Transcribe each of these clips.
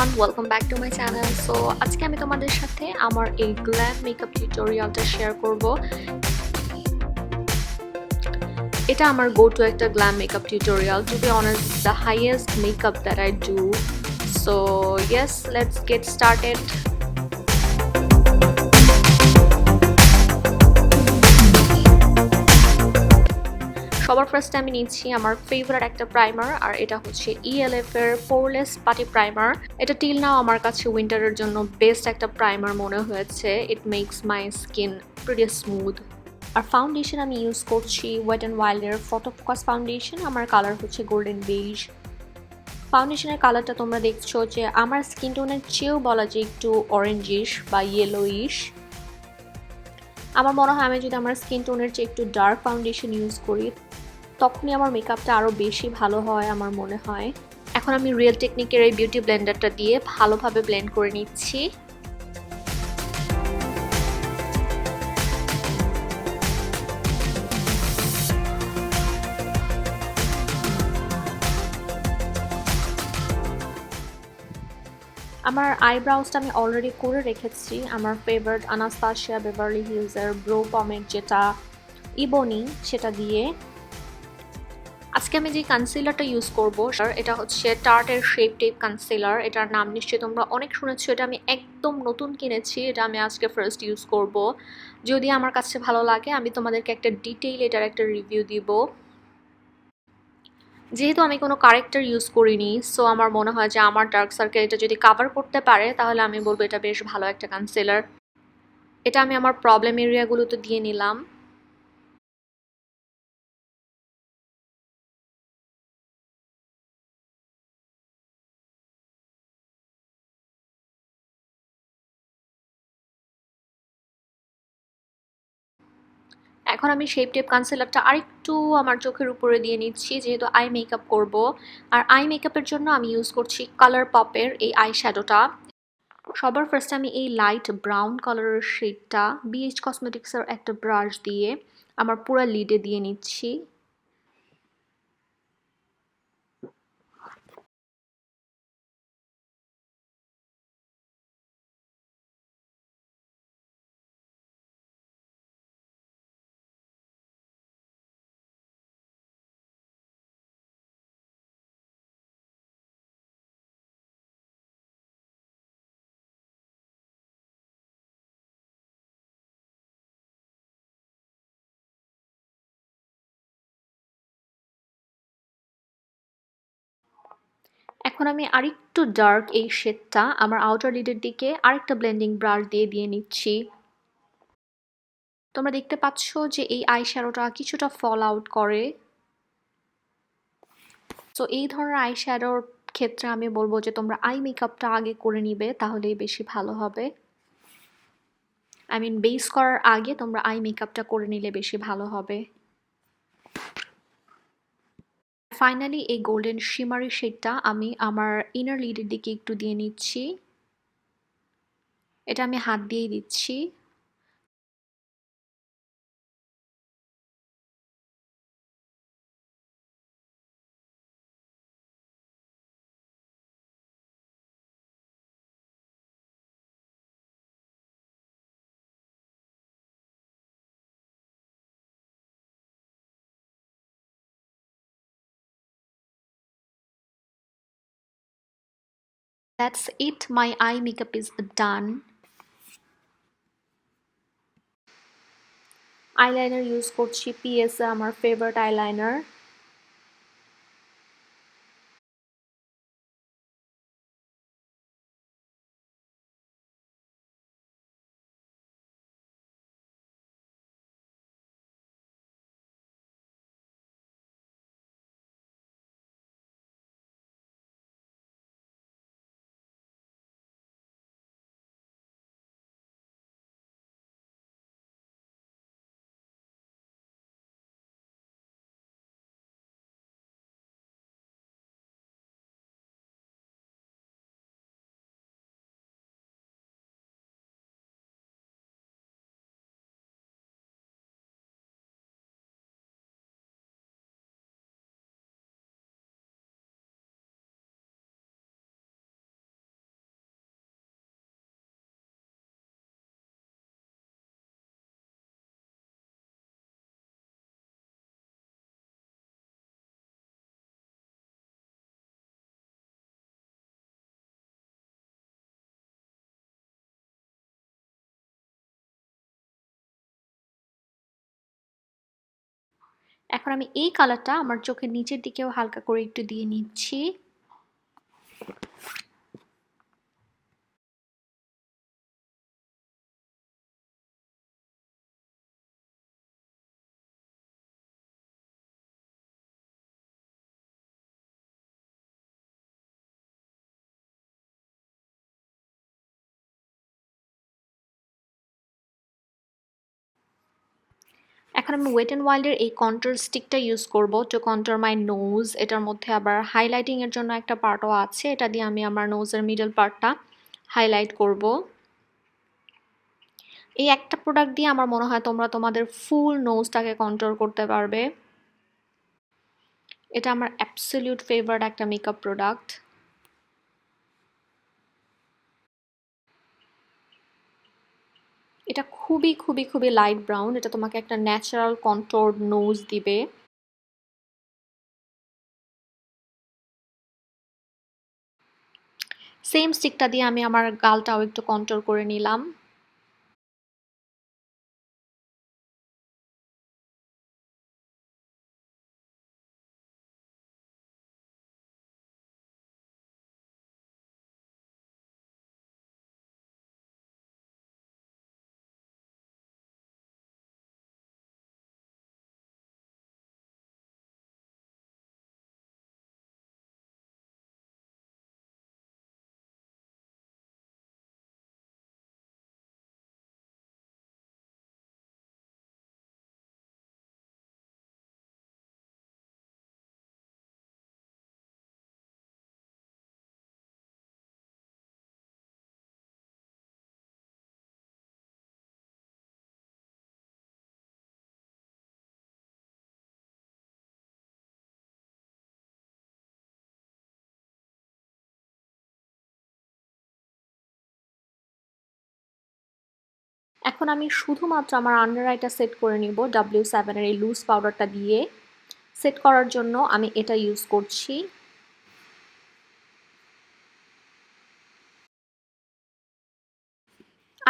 everyone, welcome back to my channel. So আজকে আমি তোমাদের সাথে আমার এই গ্ল্যাম মেকআপ টিউটোরিয়ালটা শেয়ার করব। এটা আমার গো টু একটা glam makeup tutorial. To be honest, the highest makeup that I do. So yes, let's get started. সবার ফার্স্টে আমি নিচ্ছি আমার ফেভারিট একটা প্রাইমার, আর এটা হচ্ছে ELF এর পোরলেস পাটি প্রাইমার। এটা টিল নাও আমার কাছে উইন্টারের জন্য বেস্ট একটা প্রাইমার মনে হয়েছে। It makes my skin pretty smooth. আর ফাউন্ডেশন আমি ইউজ করছি ওয়েট অ্যান্ড ওয়াইল্ডের ফটো ফোকাস ফাউন্ডেশন। আমার কালার হচ্ছে গোল্ডেন বেজ। ফাউন্ডেশনের কালারটা তোমরা দেখছো যে আমার স্কিন টোনের চেয়েও বলা যায় একটু অরেঞ্জিশ বা ইয়েলোইশ। আমার মনে হয় আমি যদি আমার স্কিন টোনের চেয়ে একটু ডার্ক ফাউন্ডেশন ইউজ করি তখনই আমার মেকআপটা আরও বেশি ভালো হয় আমার মনে হয়। এখন আমি রিয়েল টেকনিকের এই বিউটি ব্লেন্ডারটা দিয়ে ভালোভাবে ব্লেন্ড করে নিচ্ছি। আমার আইব্রাউজটা আমি অলরেডি করে রেখেছি আমার ফেভারিট আনাস্তাসিয়া বেভারলি হিলসের ব্রো পমেড যেটা ইবোনি সেটা দিয়ে। আজকে আমি যে কনসিলারটা ইউজ করব এটা হচ্ছে টার্টের শেপ টেপ কনসিলার। এটার নাম নিশ্চয়ই তোমরা অনেক শুনেছো। এটা আমি একদম নতুন কিনেছি। এটা আমি আজকে ফার্স্ট ইউজ করব। যদি আমার কাছে ভালো লাগে আমি তোমাদেরকে একটা ডিটেইল এটার একটা রিভিউ দিব। যেহেতু আমি কোনো কারেক্টার ইউজ করিনি, সো আমার মনে হয় যে আমার ডার্ক সার্কেল এটা যদি কাভার করতে পারে তাহলে আমি বলবো এটা বেশ ভালো একটা কনসিলার। এটা আমি আমার প্রবলেম এরিয়াগুলোতে দিয়ে নিলাম। এখন আমি শেপ টেপ কনসিলারটা আরেকটু আমার চোখের উপরে দিয়ে নিচ্ছি যেহেতু আই মেকআপ করব। আর আই মেকআপের জন্য আমি ইউজ করছি কালার পপের এই আই শ্যাডোটা। সবার ফার্স্ট আমি এই লাইট ব্রাউন কালারের শেডটা BH কসমেটিক্সের একটা ব্রাশ দিয়ে আমার পুরো লিডে দিয়ে নিচ্ছি। এখন আমি আরেকটু ডার্ক এই শেডটা আমার আউটার লিডের দিকে আরেকটা ব্লেন্ডিং ব্রাশ দিয়ে দিয়ে নিচ্ছি। তোমরা দেখতে পাচ্ছ যে এই আই শ্যাডোটা কিছুটা ফল আউট করে। তো এই ধরনের আই শ্যাডোর ক্ষেত্রে আমি বলবো যে তোমরা আই মেকআপটা আগে করে নিবে তাহলেই বেশি ভালো হবে। আই মিন বেস করার আগে তোমরা আই মেকআপটা করে নিলে বেশি ভালো হবে। ফাইনালি এই গোল্ডেন শিমারি শেডটা আমি আমার ইনার লিডের দিকে একটু দিয়ে নিচ্ছি। এটা আমি হাত দিয়েই দিচ্ছি। That's it, my eye makeup is done. Eyeliner use করছি PS আমার ফেভারিট আইলাইনার। এখন আমি এই কালারটা আমার চোখের নিচের দিকেও হালকা করে একটু দিয়ে নিচ্ছি। এখন আমি ওয়েট অ্যান্ড ওয়াইল্ডের এই কন্ট্রোল স্টিকটা ইউজ করব টু কন্ট্রোল মাই নোজ। এটার মধ্যে আবার হাইলাইটিং এর জন্য একটা পার্টও আছে, এটা দিয়ে আমি আমার নোজের মিডল পার্টটা হাইলাইট করব। এই একটা প্রোডাক্ট দিয়ে আমার মনে হয় তোমরা তোমাদের ফুল নোজটাকে কন্ট্রোল করতে পারবে। এটা আমার অ্যাবসলিউট ফেভারিট একটা মেকআপ প্রোডাক্ট। এটা খুবই খুবই খুবই লাইট ব্রাউন, এটা তোমাকে একটা ন্যাচারাল কন্ট্রোলড নোজ দিবে। সেম স্টিকটা দিয়ে আমি আমার গালটাও একটু কন্ট্রোল করে নিলাম। এখন আমি শুধুমাত্র আমার আন্ডার আইটা সেট করে নিব W7 এর এই লুজ পাউডারটা দিয়ে। সেট করার জন্য আমি এটা ইউজ করছি।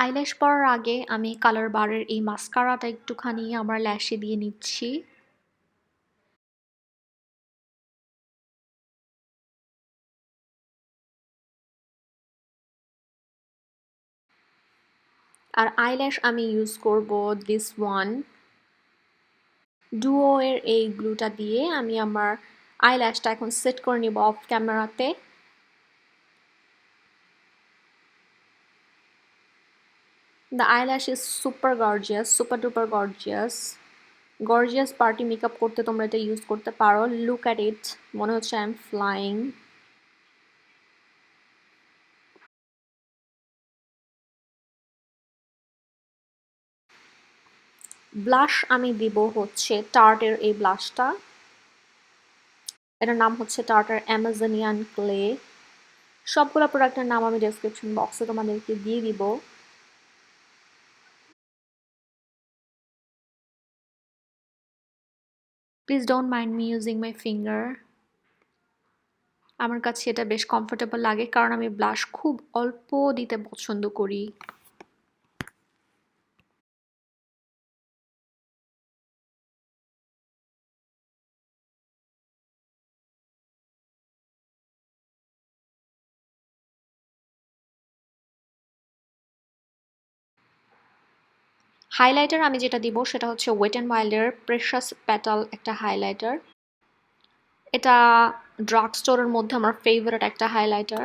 আইল্যাশ পরার আগে আমি কালার বারের এই মাস্কারাটা একটুখানি আমার ল্যাশে দিয়ে নিচ্ছি। আর আইল্যাশ আমি ইউজ করব দিস ওয়ান। ডুও এর এই গ্লুটা দিয়ে আমি আমার আইল্যাশটা এখন সেট করে নিব অফ ক্যামেরাতে। The eyelash is super gorgeous, super duper gorgeous. Gorgeous party makeup করতে তোমরা এটা ইউজ করতে পারো। লুক অ্যাট ইট, মনে হচ্ছে আই এম ফ্লাইং। ব্লাশ আমি দিব হচ্ছে টার্টের এই ব্লাশটা, এটার নাম হচ্ছে টার্টার অ্যামাজনিয়ান ক্লে। সবগুলো প্রোডাক্টের নাম আমি ডেসক্রিপশন বক্সে তোমাদেরকে দিয়ে দিব। Please don't mind me using my finger. আমার কাছে এটা বেশ কমফোর্টেবল লাগে কারণ আমি ব্লাশ খুব অল্প দিতে পছন্দ করি। হাইলাইটার আমি যেটা দিব সেটা হচ্ছে ওয়েট অ্যান্ড ওয়াইল্ডের প্রেশাস পেটাল একটা হাইলাইটার। এটা ড্রাগ স্টোরের মধ্যে আমার ফেভারিট একটা হাইলাইটার।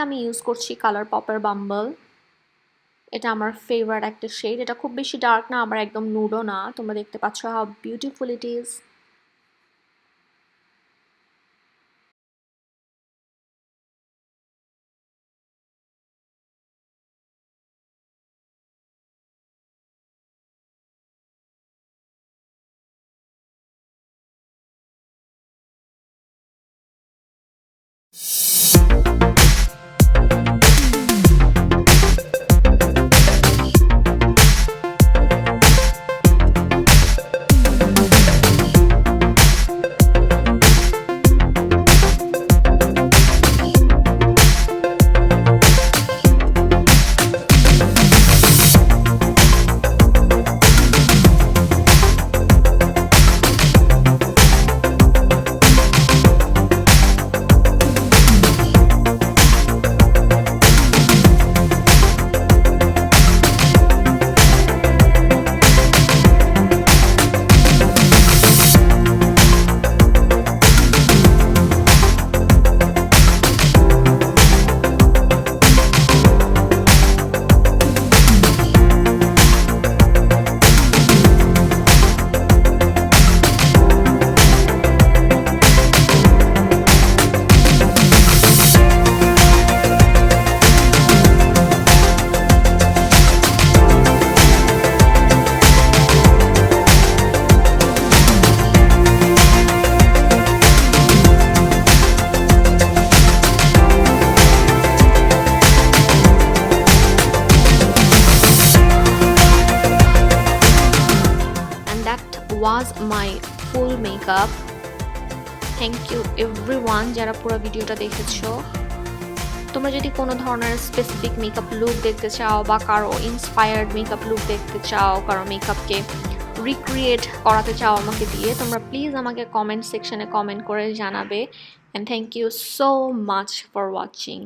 আমি ইউজ করছি কালার পপের বাম্বল। এটা আমার ফেভারিট একটা শেড। এটা খুব বেশি ডার্ক না, আবার একদম নুডও না। তোমরা দেখতে পাচ্ছ how beautiful it is. Was my full makeup. Thank you everyone যারা পুরো ভিডিওটা দেখেছো। তোমরা যদি কোনো ধরনের স্পেসিফিক মেকআপ লুক দেখতে চাও বা কারো ইন্সপায়ার্ড মেকআপ লুক দেখতে চাও, কারো মেকআপকে রিক্রিয়েট করাতে চাও আমাকে দিয়ে, তোমরা প্লিজ আমাকে কমেন্ট সেকশনে কমেন্ট করে জানাবে। And thank you so much for watching.